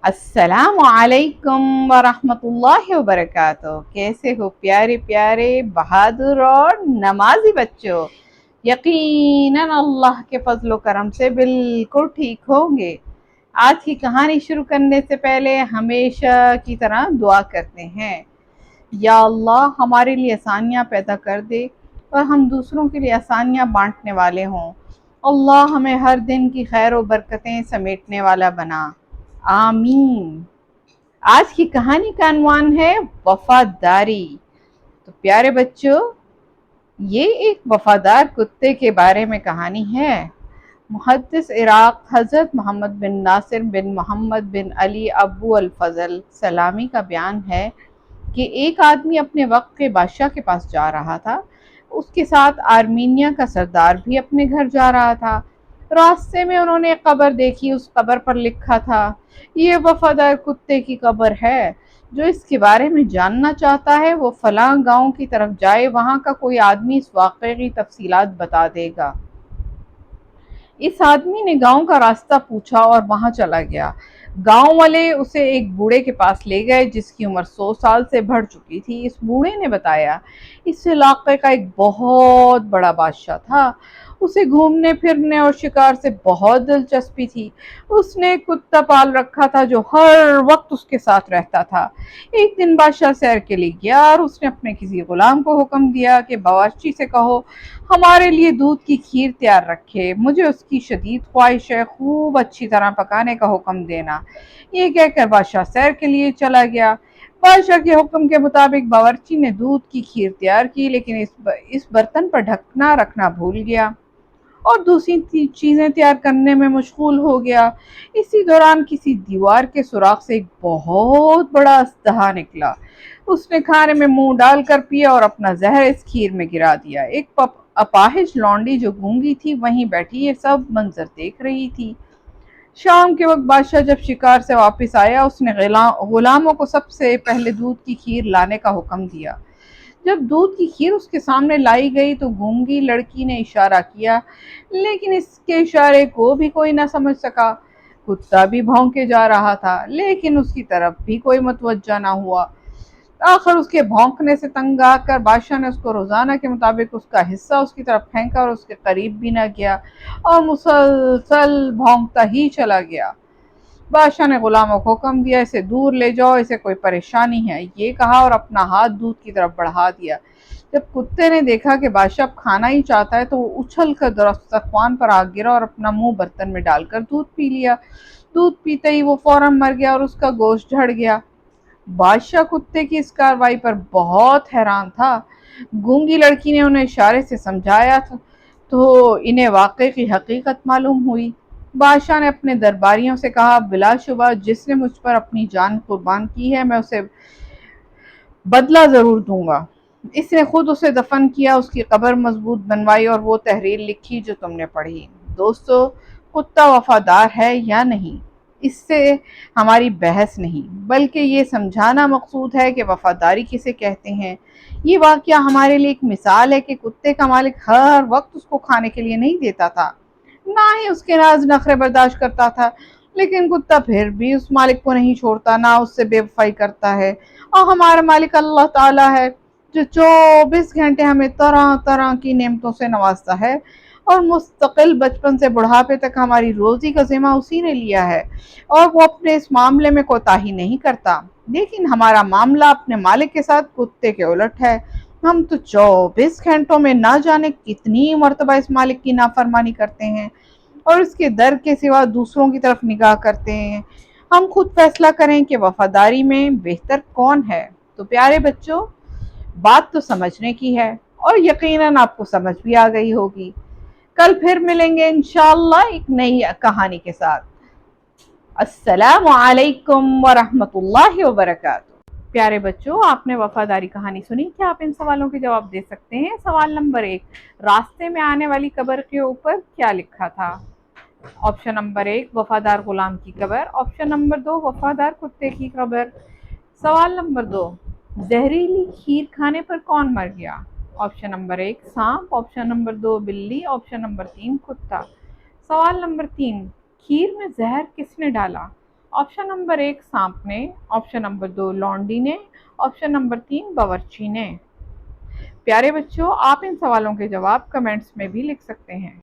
السلام علیکم ورحمۃ اللہ وبرکاتہ۔ کیسے ہو پیارے پیارے بہادر اور نمازی بچوں؟ یقیناً اللہ کے فضل و کرم سے بالکل ٹھیک ہوں گے۔ آج کی کہانی شروع کرنے سے پہلے ہمیشہ کی طرح دعا کرتے ہیں، یا اللہ ہمارے لیے آسانیاں پیدا کر دے اور ہم دوسروں کے لیے آسانیاں بانٹنے والے ہوں۔ اللہ ہمیں ہر دن کی خیر و برکتیں سمیٹنے والا بنا، آمین۔ آج کی کہانی کا عنوان ہے وفاداری۔ تو پیارے بچوں، یہ ایک وفادار کتے کے بارے میں کہانی ہے۔ محدث عراق حضرت محمد بن ناصر بن محمد بن علی ابو الفضل سلامی کا بیان ہے کہ ایک آدمی اپنے وقت کے بادشاہ کے پاس جا رہا تھا۔ اس کے ساتھ آرمینیا کا سردار بھی اپنے گھر جا رہا تھا۔ راستے میں انہوں نے ایک قبر دیکھی، اس قبر پر لکھا تھا، یہ وفادار کتے کی قبر ہے، جو اس کے بارے میں جاننا چاہتا ہے وہ فلاں گاؤں کی طرف جائے، وہاں کا کوئی آدمی اس واقعے کی تفصیلات بتا دے گا۔ اس آدمی نے گاؤں کا راستہ پوچھا اور وہاں چلا گیا۔ گاؤں والے اسے ایک بوڑھے کے پاس لے گئے جس کی عمر 100 سال سے بڑھ چکی تھی۔ اس بوڑھے نے بتایا، اس علاقے کا ایک بہت بڑا بادشاہ تھا، اسے گھومنے پھرنے اور شکار سے بہت دلچسپی تھی۔ اس نے ایک کتا پال رکھا تھا جو ہر وقت اس کے ساتھ رہتا تھا۔ ایک دن بادشاہ سیر کے لیے گیا اور اس نے اپنے کسی غلام کو حکم دیا کہ باورچی سے کہو ہمارے لیے دودھ کی کھیر تیار رکھے، مجھے اس کی شدید خواہش ہے، خوب اچھی طرح پکانے کا حکم دینا۔ یہ کہہ کر بادشاہ سیر کے لیے چلا گیا۔ بادشاہ کے حکم کے مطابق باورچی نے دودھ کی کھیر تیار کی، لیکن اس برتن پر ڈھکنا رکھنا بھول گیا اور دوسری چیزیں تیار کرنے میں مشغول ہو گیا۔ اسی دوران کسی دیوار کے سوراخ سے ایک بہت بڑا اژدہا نکلا۔ اس نے کھانے میں منہ ڈال کر پیا اور اپنا زہر اس کھیر میں گرا دیا۔ ایک اپاہج لونڈی جو گونگی تھی وہیں بیٹھی یہ سب منظر دیکھ رہی تھی۔ شام کے وقت بادشاہ جب شکار سے واپس آیا، اس نے غلاموں کو سب سے پہلے دودھ کی کھیر لانے کا حکم دیا۔ جب دودھ کی کھیر اس کے سامنے لائی گئی تو گونگی لڑکی نے اشارہ کیا، لیکن اس کے اشارے کو بھی کوئی نہ سمجھ سکا۔ کتا بھی بھونکے جا رہا تھا، لیکن اس کی طرف بھی کوئی متوجہ نہ ہوا۔ آخر اس کے بھونکنے سے تنگ آ کر بادشاہ نے اس کو روزانہ کے مطابق اس کا حصہ اس کی طرف پھینکا اور اس کے قریب بھی نہ گیا اور مسلسل بھونکتا ہی چلا گیا۔ بادشاہ نے غلاموں کو حکم دیا، اسے دور لے جاؤ، اسے کوئی پریشانی ہے، یہ کہا اور اپنا ہاتھ دودھ کی طرف بڑھا دیا۔ جب کتے نے دیکھا کہ بادشاہ اب کھانا ہی چاہتا ہے تو وہ اچھل کر دسترخوان پر آ گرا اور اپنا منہ برتن میں ڈال کر دودھ پی لیا۔ دودھ پیتے ہی وہ فوراً مر گیا اور اس کا گوشت جھڑ گیا۔ بادشاہ کتے کی اس کارروائی پر بہت حیران تھا۔ گونگی لڑکی نے انہیں اشارے سے سمجھایا تو انہیں واقعے کی حقیقت معلوم ہوئی۔ بادشاہ نے اپنے درباریوں سے کہا، بلا شبہ جس نے مجھ پر اپنی جان قربان کی ہے میں اسے بدلہ ضرور دوں گا۔ اس نے خود اسے دفن کیا، اس کی قبر مضبوط بنوائی اور وہ تحریر لکھی جو تم نے پڑھی۔ دوستو، کتا وفادار ہے یا نہیں، اس سے ہماری بحث نہیں، بلکہ یہ سمجھانا مقصود ہے کہ وفاداری کسے کہتے ہیں۔ یہ واقعہ ہمارے لیے ایک مثال ہے کہ کتے کا مالک ہر وقت اس کو کھانے کے لیے نہیں دیتا تھا، نہ ہی اس کے ناز نخرے برداشت کرتا تھا، لیکن کتا پھر بھی اس مالک کو نہیں چھوڑتا، نہ اس سے بے وفائی کرتا ہے۔ اور ہمارا مالک اللہ تعالیٰ ہے جو 24 گھنٹے ہمیں طرح طرح کی نعمتوں سے نوازتا ہے اور مستقل بچپن سے بڑھاپے تک ہماری روزی کا ذمہ اسی نے لیا ہے، اور وہ اپنے اس معاملے میں کوتاہی نہیں کرتا۔ لیکن ہمارا معاملہ اپنے مالک کے ساتھ کتے کے الٹ ہے۔ ہم تو 24 گھنٹوں میں نہ جانے کتنی مرتبہ اس مالک کی نافرمانی کرتے ہیں اور اس کے در کے سوا دوسروں کی طرف نگاہ کرتے ہیں۔ ہم خود فیصلہ کریں کہ وفاداری میں بہتر کون ہے۔ تو پیارے بچوں، بات تو سمجھنے کی ہے اور یقیناً آپ کو سمجھ بھی آ گئی ہوگی۔ کل پھر ملیں گے انشاءاللہ ایک نئی کہانی کے ساتھ۔ السلام علیکم ورحمۃ اللہ وبرکاتہ۔ پیارے بچوں، آپ نے وفاداری کہانی سنی، کیا آپ ان سوالوں کے جواب دے سکتے ہیں؟ سوال نمبر 1، راستے میں آنے والی قبر کے اوپر کیا لکھا تھا؟ آپشن نمبر 1، وفادار غلام کی قبر۔ آپشن نمبر 2، وفادار کتے کی قبر۔ سوال نمبر 2، زہریلی کھیر کھانے پر کون مر گیا؟ آپشن نمبر 1، سانپ۔ آپشن نمبر 2، بلی۔ آپشن نمبر 3، کتا۔ سوال نمبر 3، کھیر میں زہر کس نے ڈالا؟ آپشن نمبر 1 سانپ نے، آپشن نمبر 2 لونڈی نے، آپشن نمبر 3 باورچی نے۔ پیارے بچوں، آپ ان سوالوں کے جواب کمنٹس میں بھی لکھ سکتے ہیں۔